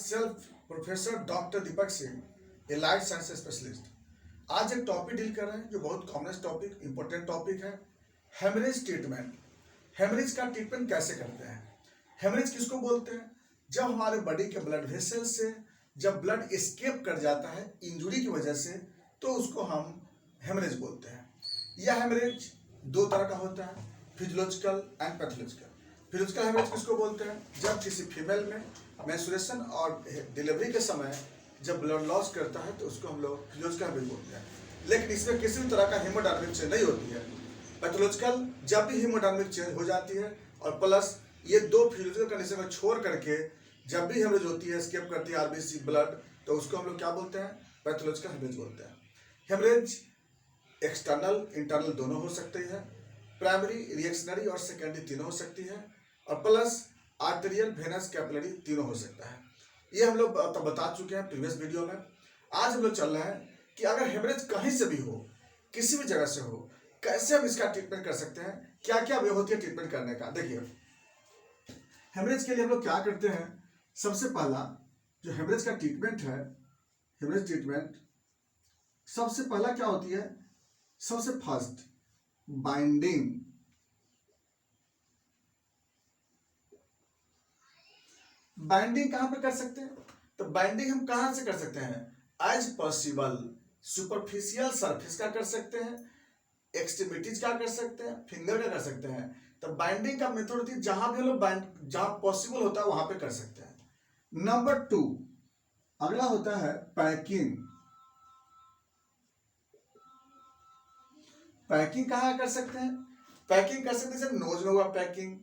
Self professor doctor Deepak Singh, ए life science specialist. आज एक topic deal कर रहे हैं जो बहुत कॉमन टॉपिक, इंपॉर्टेंट टॉपिक है, हेमरेज ट्रीटमेंट। हेमरेज का ट्रीटमेंट कैसे करते हैं? हेमरेज किसको बोलते हैं? जब हमारे बॉडी के ब्लड वेसल से जब ब्लड एस्केप कर जाता है इंजुरी की वजह से, तो उसको हम हेमरेज बोलते हैं। यह हेमरेज दो तरह का होता है, physiological and pathological. Physiological haemorrhage किसको बोलते हैं? जब किसी फीमेल में मेंस्ट्रुएशन और डिलीवरी के समय जब ब्लड लॉस करता है तो उसको हम लोग फिजियोलॉजिकल हेमरेज बोलते हैं। लेकिन इसमें किसी भी तरह का हेमोडायनामिक चेंज नहीं होती है। पैथोलॉजिकल जब भी हेमोडायनामिक चेंज हो जाती है, और प्लस ये दो फिजियोलॉजिकल कंडीशन को छोड़ करके जब भी हेमरेज होती है, एस्केप करती है आरबीसी ब्लड, तो उसको हम लोग क्या बोलते हैं? पैथोलॉजिकल हेमरेज बोलते हैं। हेमरेज एक्सटर्नल इंटरनल दोनों हो सकते हैं, प्राइमरी रिएक्शनरी और सेकेंडरी तीनों हो सकती है, और प्लस आर्टेरियल वेनस कैपिलरी तीनों हो सकता है। ये हम लोग बता चुके हैं प्रीवियस वीडियो में। आज हम लोग चल रहे हैं कि अगर हेमरेज कहीं से भी हो, किसी भी जगह से हो, कैसे हम इसका ट्रीटमेंट कर सकते हैं, क्या क्या वे होती है ट्रीटमेंट करने का। देखिए, हेमरेज के लिए हम लोग क्या करते हैं? सबसे पहला जो हेमरेज का ट्रीटमेंट है, हेमरेज ट्रीटमेंट सबसे पहला क्या होती है? सबसे फर्स्ट बाइंडिंग। बाइंडिंग कहां पर कर सकते हैं? तो बाइंडिंग हम कहां से कर सकते हैं? एज पॉसिबल सुपरफिशियल सरफेस का कर सकते हैं, एक्सट्रीमिटीज का कर सकते हैं, फिंगर का कर सकते हैं। तो बाइंडिंग का मेथड होती है जहां भी हम लोग जहां पॉसिबल होता है वहां पे कर सकते हैं। नंबर 2 अगला होता है पैकिंग। पैकिंग कहाँ कर सकते हैं? पैकिंग कर सकते हैं जैसे नोज में हुआ पैकिंग,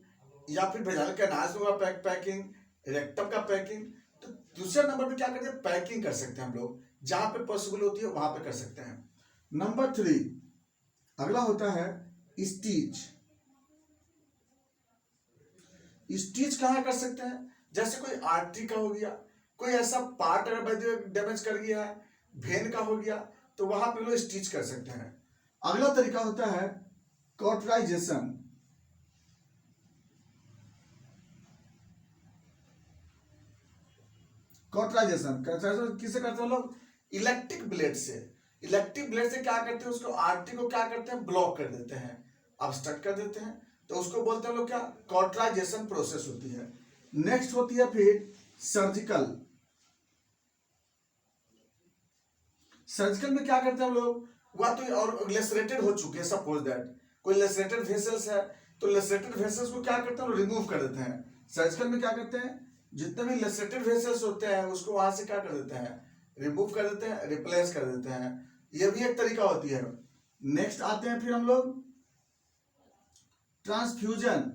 या फिर वेजाइनल कैनाल्स में हुआ पैकिंग, रेक्टम का पैकिंग। तो दूसरे नंबर पे क्या करते हैं? पैकिंग कर सकते हैं हम लोग, जहां पे पॉसिबल होती है वहां पे कर सकते हैं। नंबर 3 अगला होता है स्टिच। स्टिच कहाँ कर सकते हैं? जैसे कोई आर्टरी का हो गया, कोई ऐसा पार्ट अगर डैमेज कर गया है, वेन का हो गया, तो वहां पे लोग स्टिच कर सकते हैं। अगला तरीका होता है कॉटराइजेशन। कॉटराइजेशन किसे करते हैं लोग? इलेक्ट्रिक ब्लेड से। इलेक्ट्रिक ब्लेड से क्या करते हैं? उसको आर्टरी को क्या करते हैं? ब्लॉक कर देते हैं, ऑब्स्ट्रक्ट कर देते हैं। तो उसको बोलते हैं लोग क्या? कॉटराइजेशन प्रोसेस होती है। नेक्स्ट होती है फिर सर्जिकल। सर्जिकल में क्या करते हैं हम लोग? वह तो और लेसरेटेड हो चुके हैं, सपोज दैट कोई लेसरेटेड वेसल्स है, तो लेसरेटेड वेसल्स को क्या करते हैं? रिमूव कर देते हैं। सर्जिकल में क्या करते हैं? जितने भी लेसरेटेड वेसल्स होते हैं उसको वहां से क्या कर देते हैं? रिमूव कर देते हैं, रिप्लेस कर देते हैं। यह भी एक तरीका होती है। नेक्स्ट आते हैं फिर हम लोग ट्रांसफ्यूजन।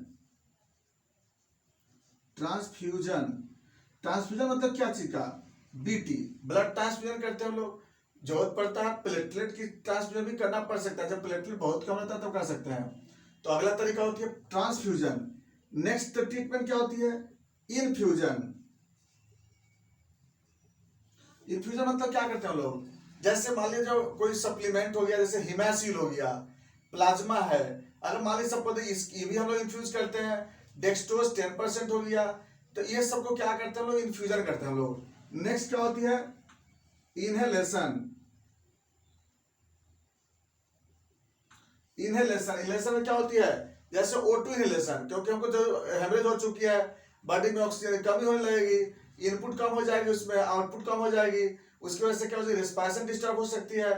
ट्रांसफ्यूजन ट्रांसफ्यूजन मतलब क्या चीज का? बीटी, ब्लड ट्रांसफ्यूजन करते हैं हम लोग। जरूरत पड़ता है प्लेटलेट की ट्रांसफ्यूजन भी करना पड़ सकता है, जब प्लेटलेट बहुत कम रहता है तब कर सकते हैं। तो अगला तरीका होती है ट्रांसफ्यूजन। नेक्स्ट ट्रीटमेंट क्या होती है? इनफ्यूजन। इनफ्यूजन मतलब क्या करते हैं लोग? जैसे मान लीजिए जो कोई सप्लीमेंट हो गया, जैसे हिमासील हो गया, प्लाज्मा है, अगर मान लीजिए सब ये भी हम लोग इन्फ्यूज करते हैं। डेक्सट्रोज 10% हो गया, तो ये सबको क्या करते हैं लोग? इन्फ्यूजन करते हैं लोग। नेक्स्ट क्या होती है? इनहेलेशन। इनहेलेशन इनहेलेशन में क्या होती है? जैसे O2 इनहेलेशन, क्योंकि हमको जो हेमरेज हो चुकी है, बॉडी में ऑक्सीजन की कमी होने लगेगी, इनपुट कम हो जाएगी, उसमें आउटपुट कम हो जाएगी, उसकी वजह से क्या होती है? रेस्पिरेशन डिस्टर्ब हो सकती है।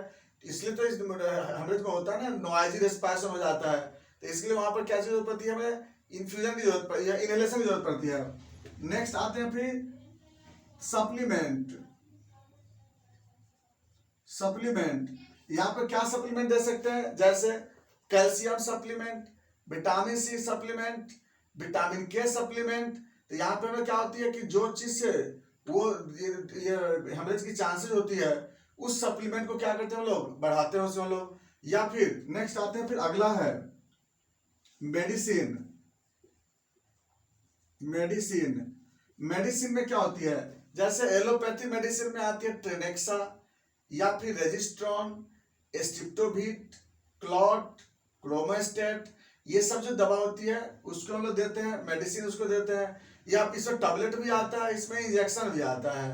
इसलिए तो इस हेमरेज में होता है ना, नॉइजी रेस्पिरेशन हो जाता है। तो इसलिए वहां पर क्या चीज जरूरत पड़ती है? हमें इन्फ्यूजन की जरूरत पड़ती है, इनहेलेशन की जरूरत पड़ती है। नेक्स्ट आते हैं फिर सप्लीमेंट। सप्लीमेंट यहाँ पे क्या सप्लीमेंट दे सकते हैं? जैसे calcium supplement, vitamin C supplement, vitamin K supplement. तो यहाँ पे हमें क्या होती है कि जो चीज से वो ये हेमरेज की चांसेस होती है, उस सप्लीमेंट को क्या करते हैं हम लोग? बढ़ाते हैं उसमें लोग। या फिर नेक्स्ट आते हैं, फिर अगला है मेडिसिन। मेडिसिन मेडिसिन में क्या होती है? जैसे एलोपैथी मेडिसिन में आती है ट्रेनेक्सा, या फिर रेजिस्ट्रॉन, स्ट्रिप्टोविट, क्लॉट, क्रोमास्टेट। ये सब जो दवा होती है उसको हम लोग देते हैं, मेडिसिन उसको देते हैं। या इसमें टैबलेट भी आता है, इसमें इंजेक्शन भी आता है।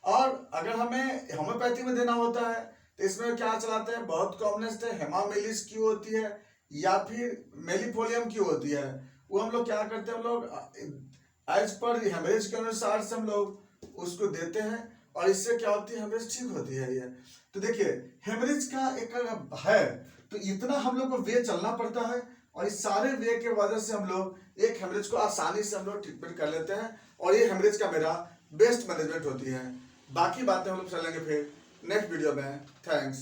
और अगर हमें होम्योपैथी में देना होता है तो इसमें क्या चलाते हैं, बहुत कॉमनेस्ट है, हेमामिलिस की होती है या फिर मेलिफोलियम की होती है। वो हम लोग क्या करते हैं, हम लोग एज पर हेमरेज के अनुसार से हम लोग उसको देते हैं और इससे क्या होती है, हेमरेज ठीक होती है। ये तो देखिए हेमरेज का एक है तो इतना हम लोग को वे चलना पड़ता है और इस सारे वे के वजह से हम लोग एक हेमरेज को आसानी से हम लोग ट्रीटमेंट कर लेते हैं और ये हेमरेज का मेरा बेस्ट मैनेजमेंट होती है। बाकी बातें हम लोग चलेंगे फिर नेक्स्ट वीडियो में। थैंक्स।